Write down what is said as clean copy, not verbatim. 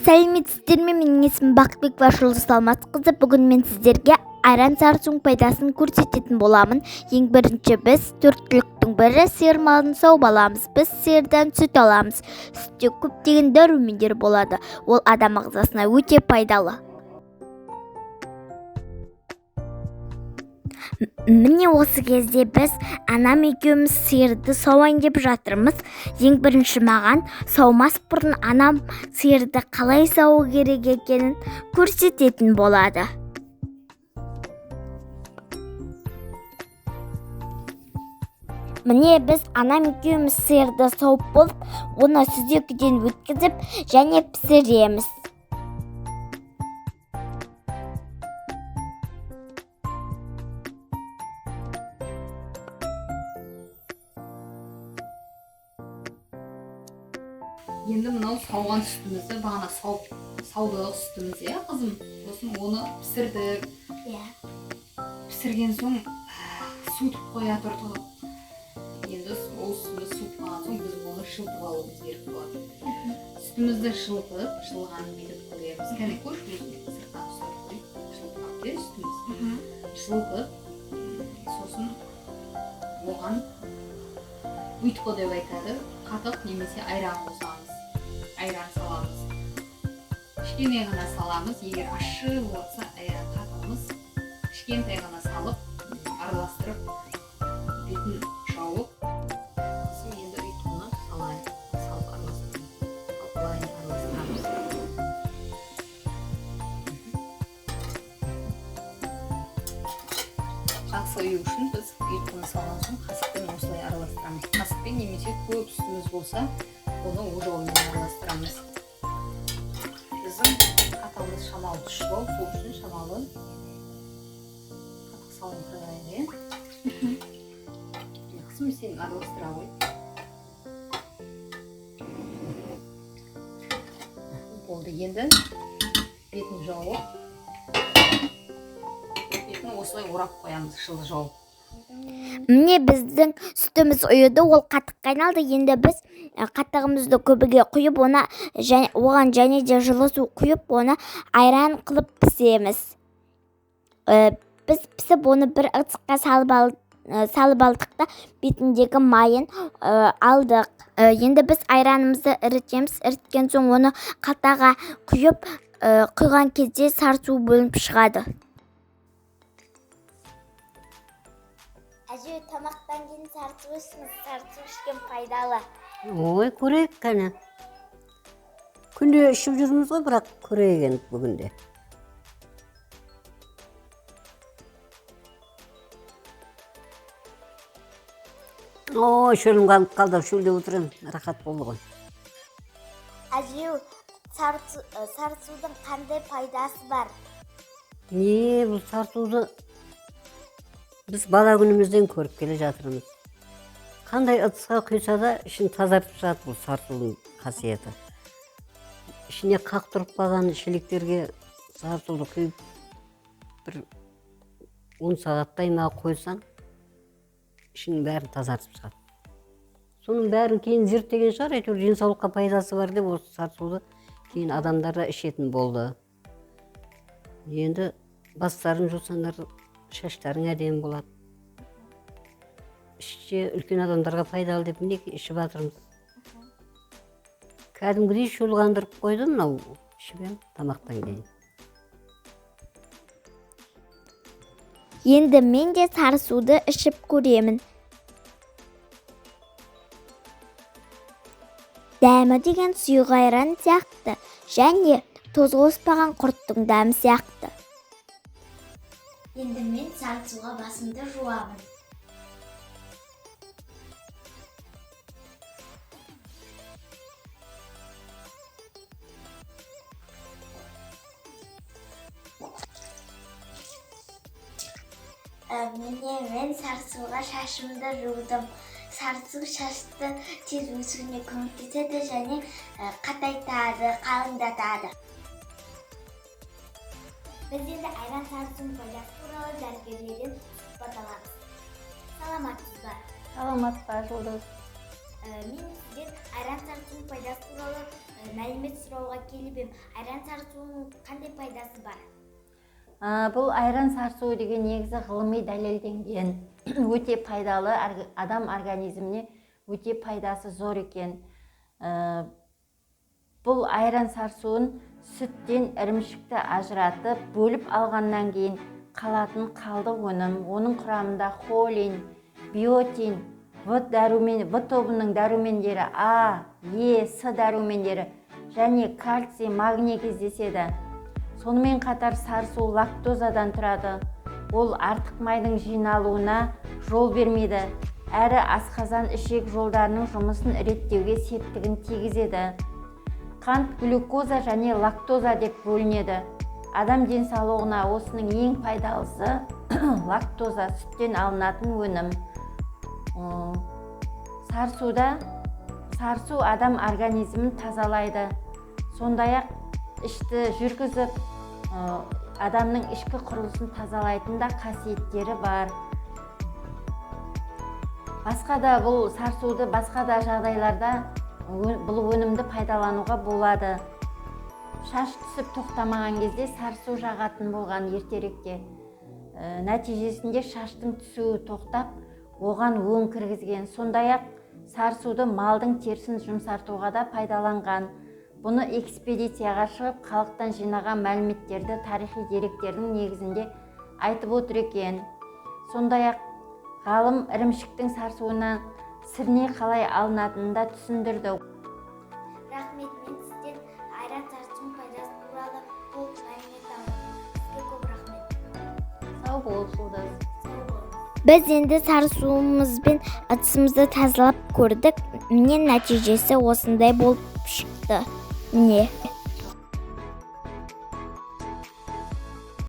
Сәлеметсіздер ме? Менің есімім Бақытбекова Жұлдыз Алмасқызы. Бүгін мен сіздерге айран сарысудың пайдасын көрсететін боламын. Ең бірінші біз төрттіліктің бірі сиыр малын сауып аламыз. Біз сиырдан сүт аламыз. Сүтте көптеген дәрумендер болады. Ол адам ағзасына өте пайдалы. Міне осы кезде біз анам екеуміз сиырды сауайын деп жатырмыз. Ең бірінші маған саумас бұрын анам сиырды қалай сау керек екенін көрсететін болады. Міне біз анам екеуміз сиырды сауып болып, оны сүзекіден өткізіп және пісіреміз. Енді мынау сауған сүтімізді, бағана саудық сүтіміз, қызым. Сосын оны пісірдік. Пісірген соң суытып қоя тұрдық. Енді ол сүтіміз суытқан соң біз оны жылытып алуымыз керек болады. Сүтімізді жылғанын бүйтіп көреміз. Кәне көрші өзіне сырттан ұстап қойып, жылытқан сүтіміз. Жылытып, сосын оған ұйтқы деп айтады, қатық немесе айран қосамыз. Айран саламыз. Кішкене ғана саламыз. Егер ащы болса, айран қатығымыз кішкентай ғана салып, араластырып, бетін жауып, енді ұйтқыны салайын, салып араластырамыз. Жақсы ұю үшін біз ұйтқыны салған соң қасықпен осылай араластырамыз. Қасықпен немесе көп сүтіміз болса, оны ожаумен араластырамыз. Біздің қатығымыз шамалы тұщылау, сол үшін шамалы қатық салыңқырайды. Қызым, сен араластыра ғой. Болды, енді бетін жауып, бетін осылай орап қоямыз, жылы жауып. Міне біздің сүтіміз ұйыды, ол қатыққа айналды. Енді біз қатығымызды көбіге құйып, оған және де жылы су құйып, оны айран қылып пісеміз. Біз пісіп, оны бір ыдысқа салып алдық та, бетіндегі майын алдық. Енді біз айранымызды ірітеміз. Іріткен соң оны қалтаға құйып, құйған кезде сарысу бөлініп шығады. Әже, тамақтан кейін сарысу ішіңіз, сарысу ішкен пайдалы. Ой, көрейік қана. Күнде ішіп жүрміз ғой, бірақ көрейік бүгінде. Ой, шөлім қалды, шөлде отырын, рахат болды ғой. Әже, сарысудың қандай пайдасы бар? Не, бұл сарысуды біз бала күнімізден көріп келе жатырмыз. Қандай ыдысқа құйса да, ішін тазартып шығады бұл сарысудың қасиеті. Ішіне қақтырып қалған шелектерге сарысуды құйып, бір 10 сағаттай ма қойсаң, ішінің бәрін тазартып шығады. Соның бәрін кейін зерттеген шығар, әйтеуір денсаулыққа пайдасы бар деп, осы сарысуды кейін адамдар да ішетін болды. Енді бастарын жусаңдар, шаштарың әдемі болады. Іште үлкен адамдарға пайдалы деп мінеки ішіп жатырмыз. Кәдімгідей шөл қандырып қойды, мынау ішіп тамақтан кейін. Енді мен де сарысуды ішіп көремін. Дәмі деген сұйық айран сияқты, және тоз қоспаған құрттың дәмі сияқты. Енді мен сарысуға басымды жуамын. Міне мен сарысуға шашымды жудым. Сарысу шашты тез өсуіне көмектеседі және қатайтады, қалыңдатады. Біз енді айран сарысудың пайдасы туралы дәрігерлерден сұхбат аламыз. Саламатсыз ба? Саламат па, Жұлдыз? Мен сізден айран сарысудың пайдасы туралы мәлімет сұрауға келіп ем. Айран сарысуының қандай пайдасы бар? Бұл айран сарысуы деген негізі ғылыми дәлелденген өте пайдалы, адам организміне өте пайдасы зор екен. Бұл айран сарысуын сүттен ірімшікті ажыратып, бөліп алғаннан кейін қалатын қалды өнім. Оның құрамында холин, биотин, В тобының дәрумендері А, Е, С дәрумендері және кальций, магний кездеседі. Сонымен қатар сарысу лактозадан тұрады. Ол артық майдың жиналуына жол бермейді, әрі асқазан ішек жолдарының жұмысын реттеуге септігін тигізеді. Қант глюкоза және лактоза деп бөлінеді. Адам денсаулығына осының ең пайдалысы лактоза, сүттен алынатын өнім. Сарысу адам организмін тазалайды. Сондай-ақ ішті жүргізіп, адамның ішкі құрылысын тазалайтын да қасиеттері бар. Бұл сарысуды басқа да жағдайларда бұл өнімді пайдалануға болады. Шаш түсіп тоқтамаған кезде сарысу жағатын болған ертеректе. Нәтижесінде шаштың түсуі тоқтап, оған өң кіргізген. Сондай-ақ сарысуды малдың терісін жұмсартуға да пайдаланған. Бұны экспедицияға шығып, халықтан жинаған мәліметтерді тарихи деректердің негізінде айтып отыр екен. Сондай-ақ ғалым ірімшіктің сарысуынан сірне қалай алынатынын да түсіндірді. Рахмет, мен сізден айран сарысуының пайдасы туралы толық мәлімет алдым. Сізге көп рахмет. Сау болыңыз. Біз енді сарысуымызбен ыдысымызды тазалап көрдік. Міне нәтижесі осындай болып шықты. Міне.